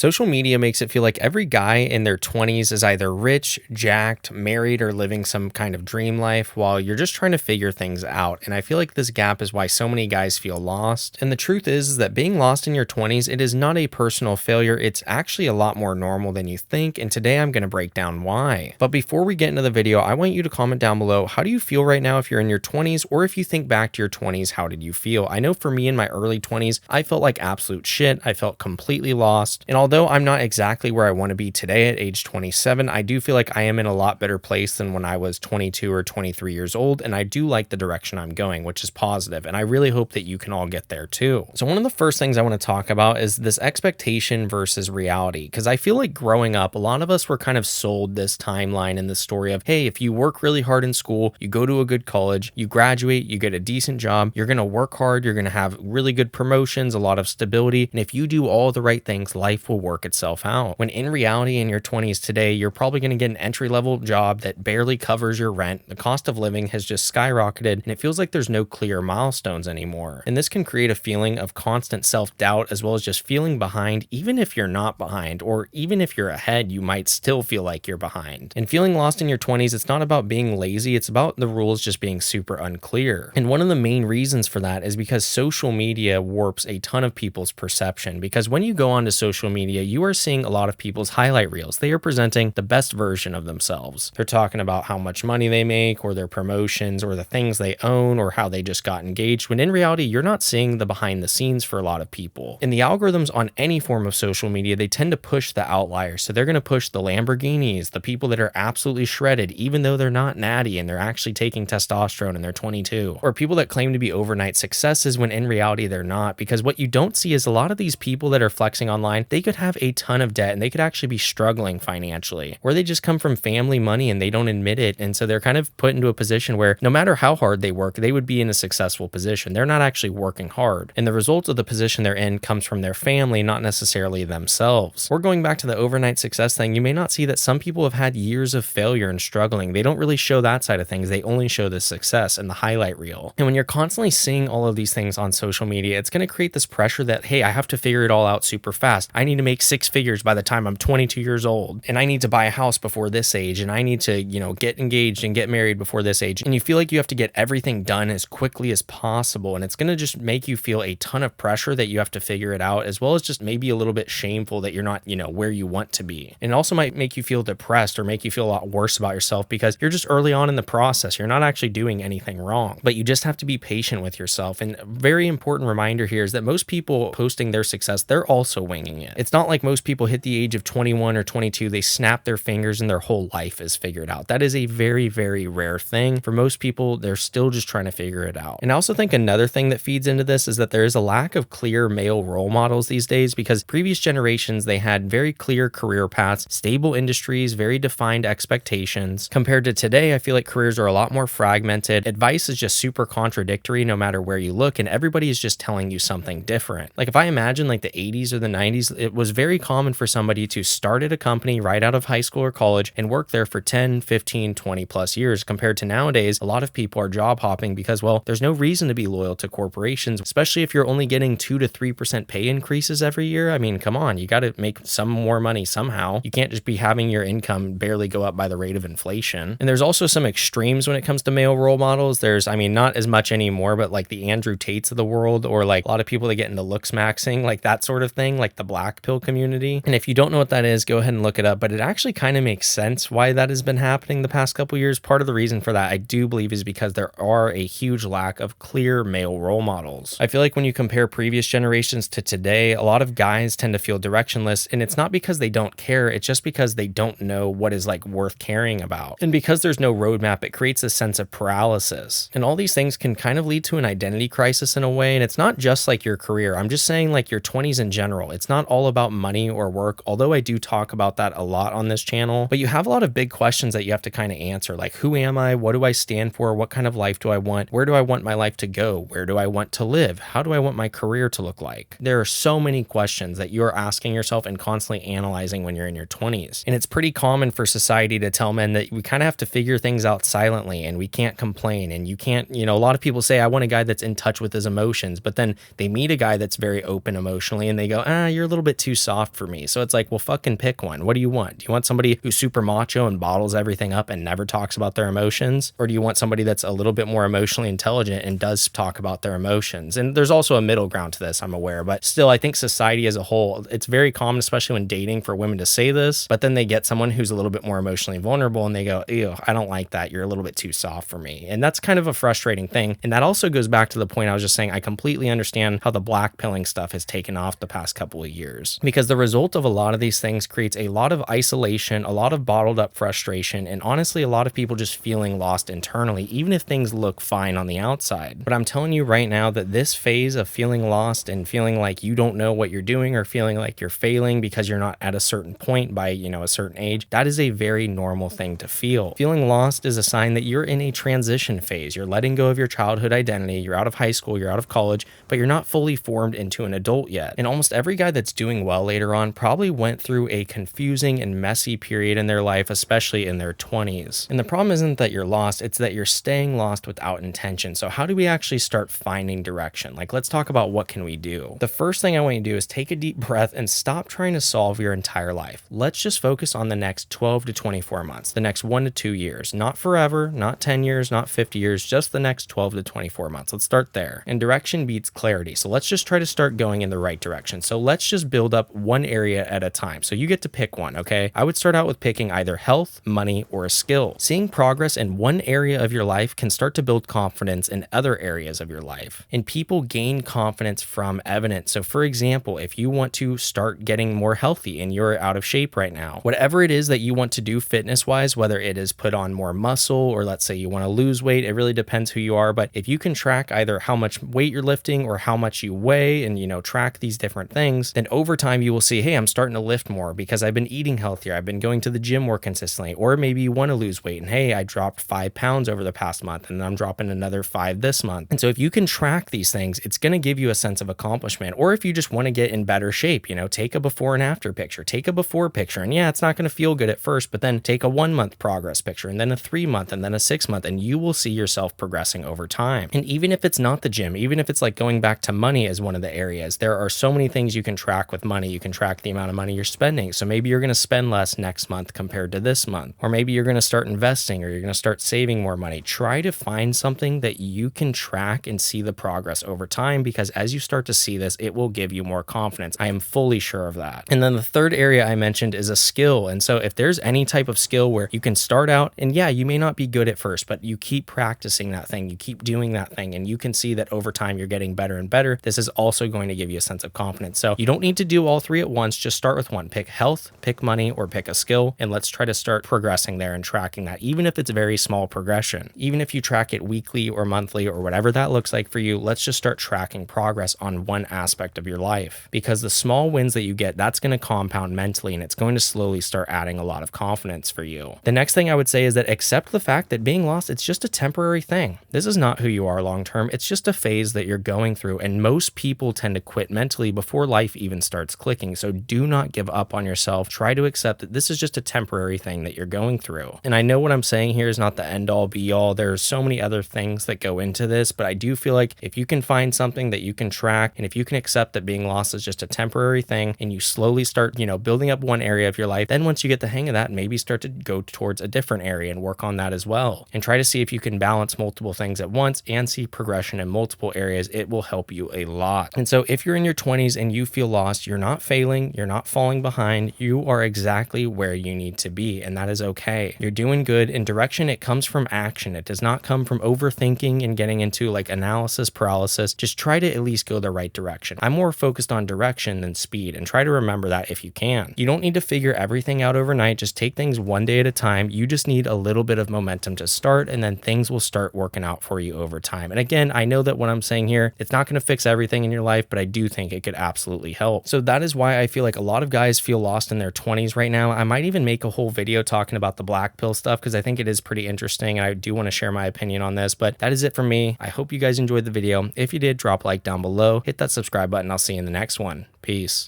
Social media makes it feel like every guy in their 20s is either rich, jacked, married, or living some kind of dream life while you're just trying to figure things out. And I feel like this gap is why so many guys feel lost. And the truth is that being lost in your 20s, it is not a personal failure. It's actually a lot more normal than you think. And today I'm going to break down why. But before we get into the video, I want you to comment down below, how do you feel right now if you're in your 20s, or if you think back to your 20s, how did you feel? I know for me in my early 20s, I felt like absolute shit. I felt completely lost. And although I'm not exactly where I want to be today at age 27, I do feel like I am in a lot better place than when I was 22 or 23 years old, and I do like the direction I'm going, which is positive, and I really hope that you can all get there too. So one of the first things I want to talk about is this expectation versus reality, because I feel like growing up, a lot of us were kind of sold this timeline and the story of, hey, if you work really hard in school, you go to a good college, you graduate, you get a decent job, you're going to work hard, you're going to have really good promotions, a lot of stability, and if you do all the right things, life will work itself out. When in reality, in your 20s today, you're probably going to get an entry-level job that barely covers your rent. The cost of living has just skyrocketed, and it feels like there's no clear milestones anymore. And this can create a feeling of constant self-doubt, as well as just feeling behind, even if you're not behind, or even if you're ahead, you might still feel like you're behind. And feeling lost in your 20s, it's not about being lazy, it's about the rules just being super unclear. And one of the main reasons for that is because social media warps a ton of people's perception, because when you go onto social media, you are seeing a lot of people's highlight reels. They are presenting the best version of themselves. They're talking about how much money they make, or their promotions, or the things they own, or how they just got engaged, when in reality, you're not seeing the behind the scenes for a lot of people. And the algorithms on any form of social media, they tend to push the outliers. So they're going to push the Lamborghinis, the people that are absolutely shredded, even though they're not natty and they're actually taking testosterone and they're 22, or people that claim to be overnight successes when in reality they're not. Because what you don't see is a lot of these people that are flexing online, they could have a ton of debt and they could actually be struggling financially, or they just come from family money and they don't admit it. And so they're kind of put into a position where no matter how hard they work, they would be in a successful position. They're not actually working hard. And the result of the position they're in comes from their family, not necessarily themselves. We're going back to the overnight success thing. You may not see that some people have had years of failure and struggling. They don't really show that side of things. They only show the success and the highlight reel. And when you're constantly seeing all of these things on social media, it's going to create this pressure that, hey, I have to figure it all out super fast. I need to make 6 figures by the time I'm 22 years old. And I need to buy a house before this age. And I need to, get engaged and get married before this age. And you feel like you have to get everything done as quickly as possible. And it's going to just make you feel a ton of pressure that you have to figure it out, as well as just maybe a little bit shameful that you're not, where you want to be. And it also might make you feel depressed or make you feel a lot worse about yourself because you're just early on in the process. You're not actually doing anything wrong, but you just have to be patient with yourself. And a very important reminder here is that most people posting their success, they're also winging it. It's not like most people hit the age of 21 or 22, they snap their fingers and their whole life is figured out. That is a very, very rare thing. For most people, they're still just trying to figure it out. And I also think another thing that feeds into this is that there is a lack of clear male role models these days, because previous generations, they had very clear career paths, stable industries, very defined expectations. Compared to today, I feel like careers are a lot more fragmented. Advice is just super contradictory no matter where you look, and everybody is just telling you something different. Like if I imagine like the 80s or the 90s, it was very common for somebody to start at a company right out of high school or college and work there for 10, 15, 20 plus years. Compared to nowadays, a lot of people are job hopping because, well, there's no reason to be loyal to corporations, especially if you're only getting 2 to 3% pay increases every year. I mean, come on, you got to make some more money somehow. You can't just be having your income barely go up by the rate of inflation. And there's also some extremes when it comes to male role models. There's, not as much anymore, but like the Andrew Tates of the world, or like a lot of people that get into looks maxing, like that sort of thing, like the black pill community. And if you don't know what that is, go ahead and look it up. But it actually kind of makes sense why that has been happening the past couple years. Part of the reason for that, I do believe, is because there are a huge lack of clear male role models. I feel like when you compare previous generations to today, a lot of guys tend to feel directionless, and it's not because they don't care, it's just because they don't know what is like worth caring about. And because there's no roadmap, it creates a sense of paralysis. And all these things can kind of lead to an identity crisis in a way. And it's not just like your career. I'm just saying like your 20s in general. It's not all about money or work, although I do talk about that a lot on this channel. But you have a lot of big questions that you have to kind of answer, like who am I? What do I stand for? What kind of life do I want? Where do I want my life to go? Where do I want to live? How do I want my career to look like? There are so many questions that you're asking yourself and constantly analyzing when you're in your 20s. And it's pretty common for society to tell men that we kind of have to figure things out silently and we can't complain. And you can't, a lot of people say, I want a guy that's in touch with his emotions, but then they meet a guy that's very open emotionally and they go, you're a little bit too too soft for me. So it's like, well, fucking pick one. What do you want? Do you want somebody who's super macho and bottles everything up and never talks about their emotions? Or do you want somebody that's a little bit more emotionally intelligent and does talk about their emotions? And there's also a middle ground to this, I'm aware, but still, I think society as a whole, it's very common, especially when dating, for women to say this, but then they get someone who's a little bit more emotionally vulnerable and they go, ew, I don't like that. You're a little bit too soft for me. And that's kind of a frustrating thing. And that also goes back to the point I was just saying, I completely understand how the black pilling stuff has taken off the past couple of years, because the result of a lot of these things creates a lot of isolation, a lot of bottled up frustration, and honestly, a lot of people just feeling lost internally, even if things look fine on the outside. But I'm telling you right now that this phase of feeling lost and feeling like you don't know what you're doing, or feeling like you're failing because you're not at a certain point by, a certain age, that is a very normal thing to feel. Feeling lost is a sign that you're in a transition phase. You're letting go of your childhood identity. You're out of high school, you're out of college, but you're not fully formed into an adult yet. And almost every guy that's doing well later on probably went through a confusing and messy period in their life, especially in their 20s. And the problem isn't that you're lost, it's that you're staying lost without intention. So how do we actually start finding direction? Like, let's talk about what can we do. The first thing I want you to do is take a deep breath and stop trying to solve your entire life. Let's just focus on the next 12 to 24 months, the next 1 to 2 years, not forever, not 10 years, not 50 years, just the next 12 to 24 months. Let's start there. And direction beats clarity. So let's just try to start going in the right direction. So let's just build up one area at a time. So you get to pick one, okay? I would start out with picking either health, money, or a skill. Seeing progress in one area of your life can start to build confidence in other areas of your life. And people gain confidence from evidence. So for example, if you want to start getting more healthy and you're out of shape right now, whatever it is that you want to do fitness wise, whether it is put on more muscle, or let's say you want to lose weight, it really depends who you are. But if you can track either how much weight you're lifting or how much you weigh, and track these different things, then over time you will see, hey, I'm starting to lift more because I've been eating healthier, I've been going to the gym more consistently. Or maybe you want to lose weight and, hey, I dropped 5 pounds over the past month and I'm dropping another 5 this month. And so if you can track these things, it's going to give you a sense of accomplishment. Or if you just want to get in better shape, take a before and after picture, take a before picture. And yeah, it's not going to feel good at first, but then take a 1 month progress picture, and then a 3 month, and then a 6 month, and you will see yourself progressing over time. And even if it's not the gym, even if it's like going back to money as one of the areas, there are so many things you can track with money. You can track the amount of money you're spending. So maybe you're going to spend less next month compared to this month, or maybe you're going to start investing, or you're going to start saving more money. Try to find something that you can track and see the progress over time, because as you start to see this, it will give you more confidence. I am fully sure of that. And then the third area I mentioned is a skill. And so if there's any type of skill where you can start out and yeah, you may not be good at first, but you keep practicing that thing, you keep doing that thing, and you can see that over time you're getting better and better, this is also going to give you a sense of confidence. So you don't need to do all three at once, just start with one. Pick health, pick money, or pick a skill, and let's try to start progressing there and tracking that, even if it's a very small progression. Even if you track it weekly or monthly or whatever that looks like for you, let's just start tracking progress on one aspect of your life, because the small wins that you get, that's going to compound mentally, and it's going to slowly start adding a lot of confidence for you. The next thing I would say is that accept the fact that being lost, it's just a temporary thing. This is not who you are long term. It's just a phase that you're going through, and most people tend to quit mentally before life even starts clicking. So do not give up on yourself. Try to accept that this is just a temporary thing that you're going through. And I know what I'm saying here is not the end all be all. There's so many other things that go into this, but I do feel like if you can find something that you can track, and if you can accept that being lost is just a temporary thing, and you slowly start, building up one area of your life, then once you get the hang of that, maybe start to go towards a different area and work on that as well. And try to see if you can balance multiple things at once and see progression in multiple areas. It will help you a lot. And so if you're in your 20s and you feel lost, you're not failing, you're not falling behind, you are exactly where you need to be, and that is okay. You're doing good. In direction, it comes from action. It does not come from overthinking and getting into like analysis paralysis. Just try to at least go the right direction. I'm more focused on direction than speed, and try to remember that if you can. You don't need to figure everything out overnight. Just take things one day at a time. You just need a little bit of momentum to start, and then things will start working out for you over time. And again, I know that what I'm saying here, it's not going to fix everything in your life, but I do think it could absolutely help. So that is why I feel like a lot of guys feel lost in their 20s right now. I might even make a whole video talking about the black pill stuff, because I think it is pretty interesting, and I do want to share my opinion on this. But that is it for me. I hope you guys enjoyed the video. If you did, drop a like down below, hit that subscribe button. I'll see you in the next one. Peace.